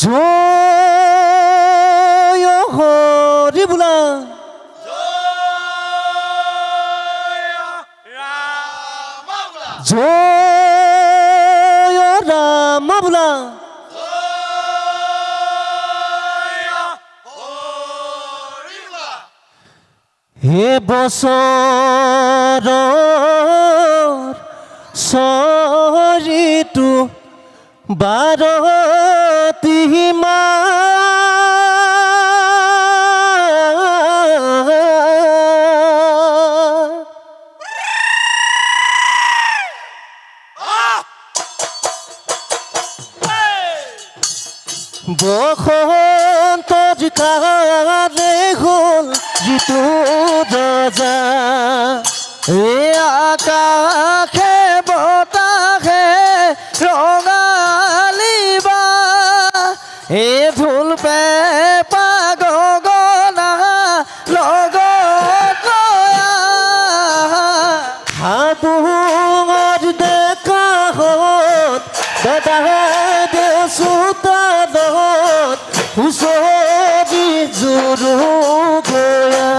জয় হৰি বোলা জয় ৰাম বোলা হে বছৰৰ চৰিতু বাৰতি বসন্তৰ কালে হ'ল যিটো ৰজা এই আকাশে বতাহে ৰঙালিবা এই ঢোল পেঁপা গগনা লগত হাবুঙৰ ডেকাহঁত দাদাই চোতালত হুঁচৰি জোৰো গয়া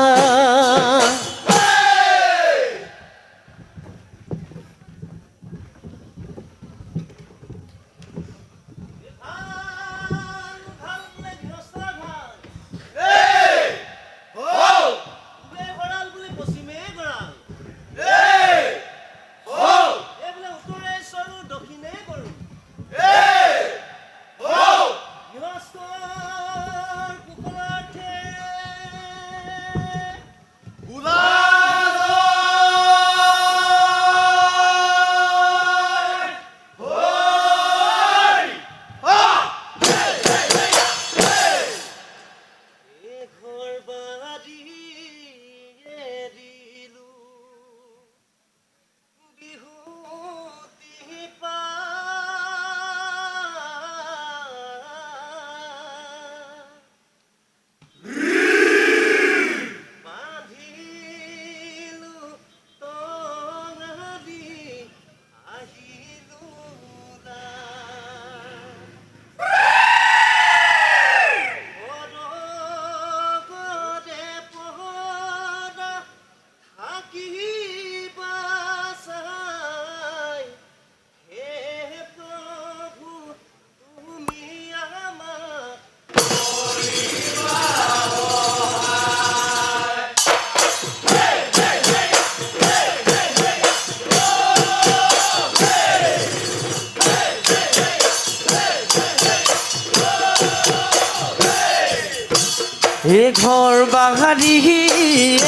ঘৰ বাহাৰি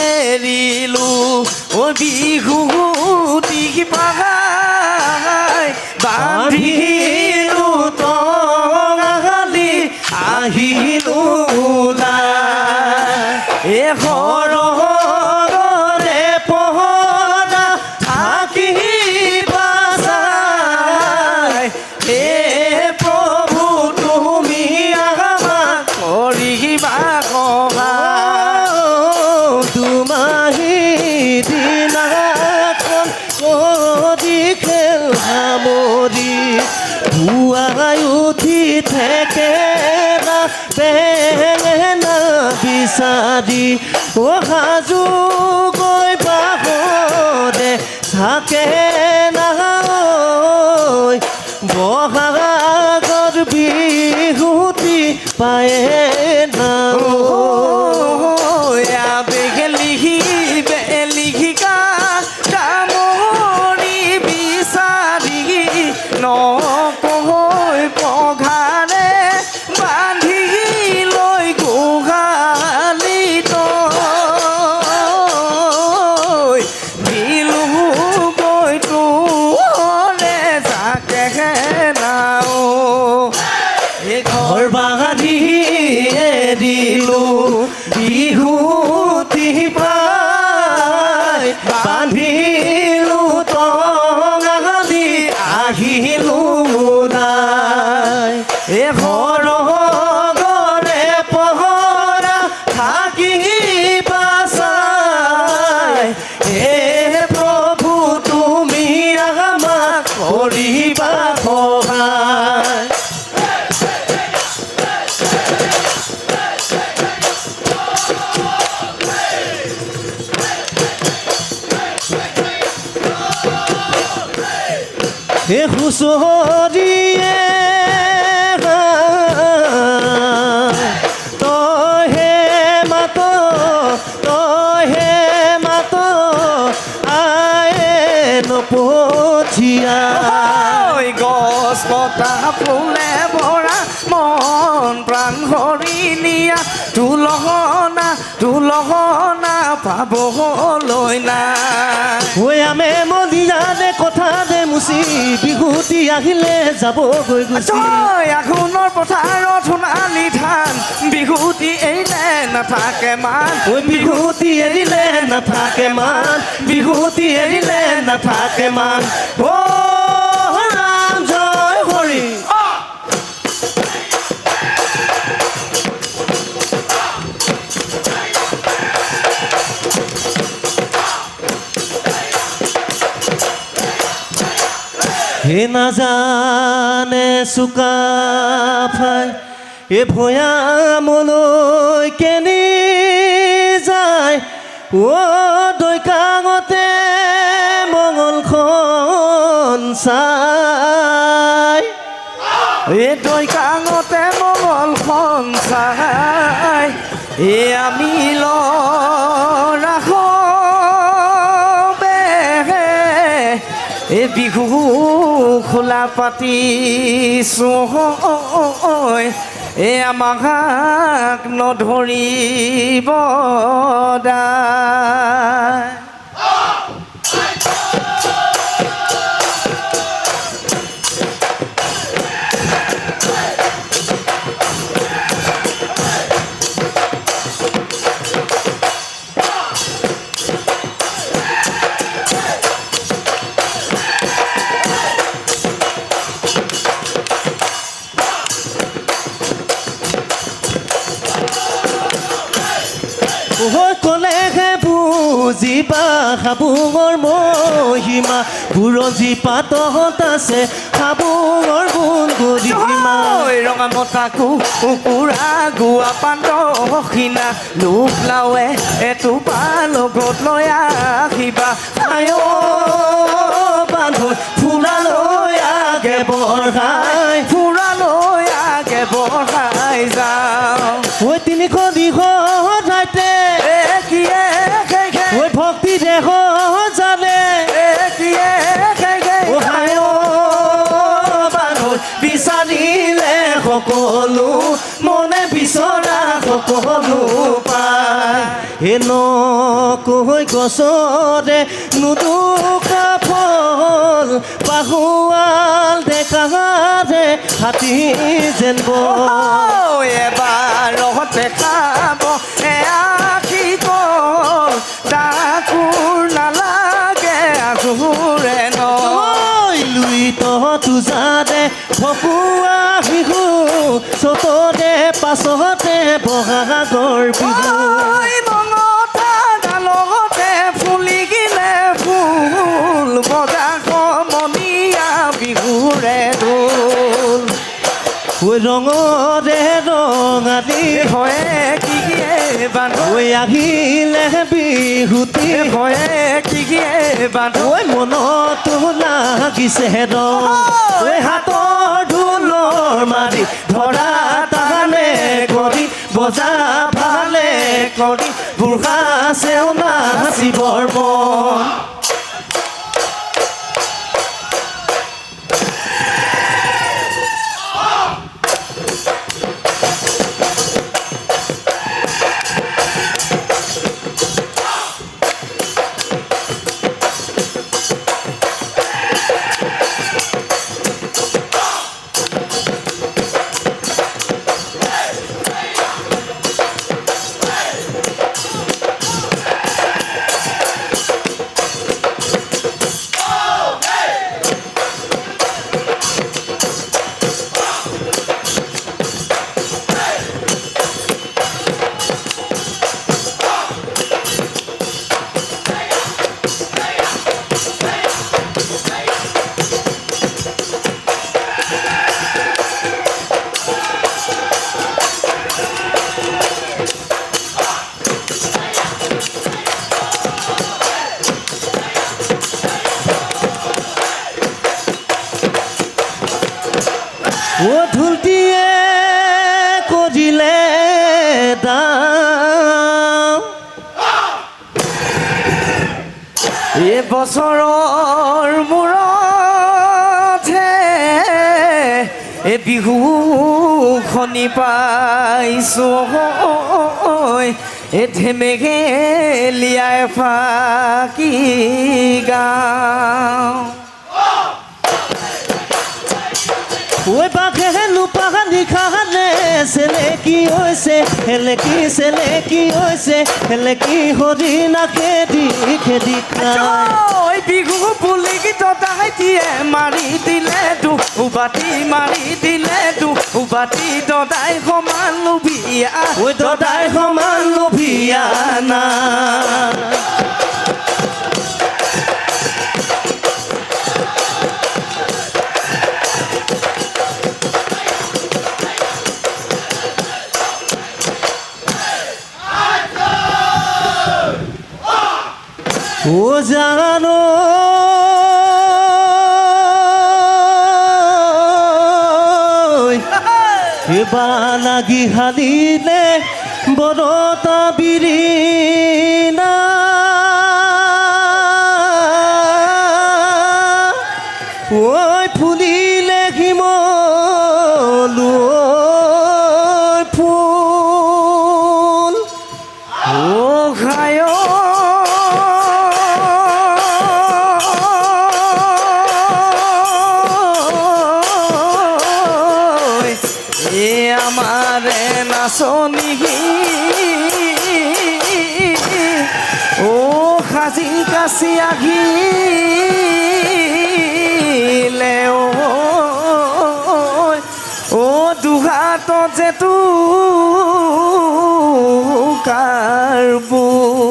এৰিলো ও বিহুতি পাগাই বান্ধিলো টঙালি আহিলো না এ হৰৰে পহৰা থাকিবা যায় হে প্ৰভু তুমি আমাক কৰিবা তোমাহি দিনাখন কৰি খেল সামৰি পুৱাই উঠি থেকেৰা বেঙেনা বিচাৰি সাজু গৈ বাহৰে থাকে নহয় বহাগৰ বিহুতি পায়ে না নকহৈ পঘাৰে বান্ধি লৈ গোহালিত দিলো গৈ তোৰে যাকে নাও এই ঘৰ বান্ধি এৰিলো বিহুতি পাই বান্ধিলো টঙালি আহিলো নাই এ হৰগৰে পহৰা থাকিবা চাই হে প্ৰভু তুমি আমাক কৰিবা সহায় হে হুঁচৰিয়ে তইহে মাত আয়ে নপঠিয়া গছ লতা ফুলে ভৰা মন প্ৰাণ হৰি নিয়া তুলসনা পাবলৈ নাই ঐ আমে মলিয়ানে কথা দে মুচি বিহুতি আহিলে যাবগৈ গুচি আঘোণৰ পথাৰত সোণালী ধান বিহুতি এৰিলে নাথাকে মান ঐ বিহুতি এৰিলে নাথাকে মান বিহুতি এৰিলে নাথাকে মান ও ৰাম জয় হৰি হে নাজানে চুকাফাই এ ভৈয়ামলৈ কেনি যায় ও দৈকাঙতে মঙলখন চাই এ দৈকাঙতে মঙলখন চাই এ আমি ৰাখো এ বিহু খোলা পাতিছোঁ এ আমাক নধৰিব দায় কলেহে বুজিবা হাবুঙৰ মহিমা বুৰঞ্জী পাতত আছে হাবুঙৰ গুণ গৰিমা ৰঙা মতাকো কুকুৰা গোৱা পান্ত সীনা লোক লাৱে এটোপা লগত লৈ আহিবা আয় বান্ধৈ ফুৰালৈ আগে বঢ়াই যাওঁ ঐ তিনিশ দিশ ঠাইতে ঐ ভক্তি দেহ জানে বিচাৰিলে সকলো মনে বিচৰা সকলো পায় হে নকৈ গছৰে নুদুকা ফল পাহুৱাল দেখাৰে হাতী যেন এবাৰতে খাব আখি কল তাকোৰ নালাগে আজোৰে লুই তহতো জানে ভকুৱা বিহু চততে পাছতে বহাগৰ বিহু লগতে ফুলি কিনে ফুল বজা সমনীয়া বিহুৰে দোল ৰঙৰে ৰঙালী হয়ে কি ঐ আহিলে বিহুতি হয়ে কি ঐ মনতো লাগিছে ৰং ঐ হাতৰ ঢোলৰ মাৰি ধৰা তাহানে কৰি বজা ভালে কৰি বুঢ়া চেও নাচিবৰ মন ও ঢুলটিয়ে কৰিলে দাম এবছৰৰ মূৰতহে এই বিহু খনি পাইছোঁ এই ধেমেঘেলিয়াই ফাকি গাওঁ ঐ বাঘে নোপোৱা নিশানে চেলেকি হৈছে চেলেকি হৈছে চেলেকি হৰিণা খেদি খেদি খায় বিহু বুলি গীতত আইটিয়ে মাৰি দিলে দুবাতি মাৰি দিলে দুবাতি দদাই সমান লোভিয়া ঐ দদাই সমান লোভিয়া না ও জানো এবা লাগি হালিলে বৰতা বিৰিনা ঐ ফুলিলে শিমলু ফুল ও ঘায় আমাৰে নাচনি ও সাজি কাছি আহিলে ও দুহাত যে কাৰবুল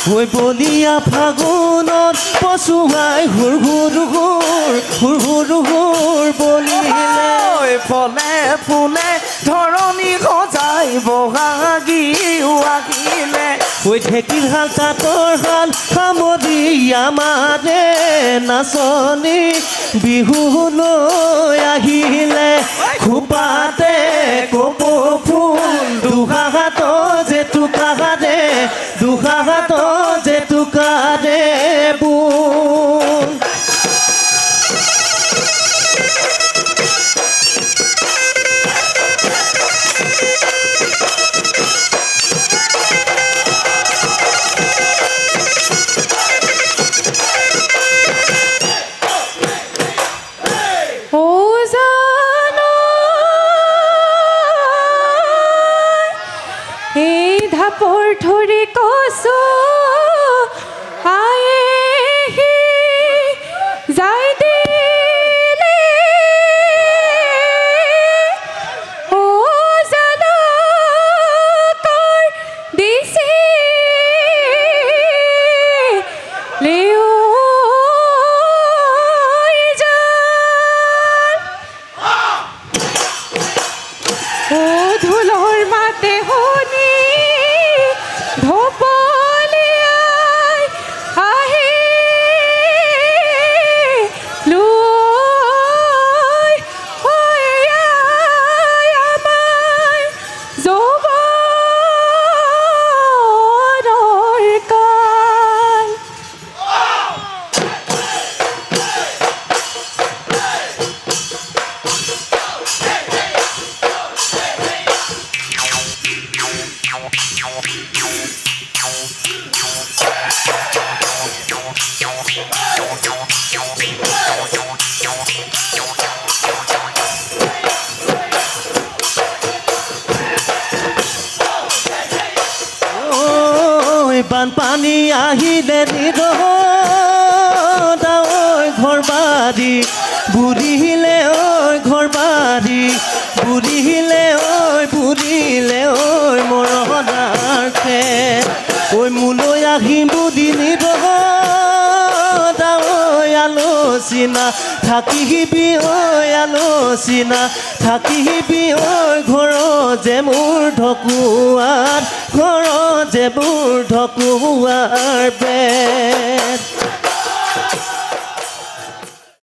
ঐ বলিয়া ফাগুনত পচুৱাই হুৰ হুৰ হুৰ হুৰ হুৰ হুৰ বলিলে ফলে ফুলে ধৰণী সজাই বহাগিও আহিলে ঐ ঢেঁকীৰ শাল তাঁতৰ শাল সামৰি আমাৰে নাচনী বিহুলৈ আহিলে খোপাতে কপৌ ফুল দুহাত জেতুকাৰে দুহাত জেতুকাৰে বুল ধৰি কচু আয়েহি যাই দিলে ও জানো কৰ দিছি লেও ও ধুলৰ মাতে শুনি ধপলিয়াই আহি লৈ আমায় যৌৱনৰ কাল বানপানী আহিলে ঘৰ বাৰী বুঢ়িলে ঐ ঘৰ বাৰী বুঢ়িলে ঐ মৰদাৰ খেৰ ঐ মোলৈ আহিম বুলি আলোচনা থাকিবি ঐ আলোচনা থাকিবি ঐ ঘৰ যে মোৰ ঢকুৱাৰ ঘৰ যে মোৰ ঢকুৱাৰ বেৰ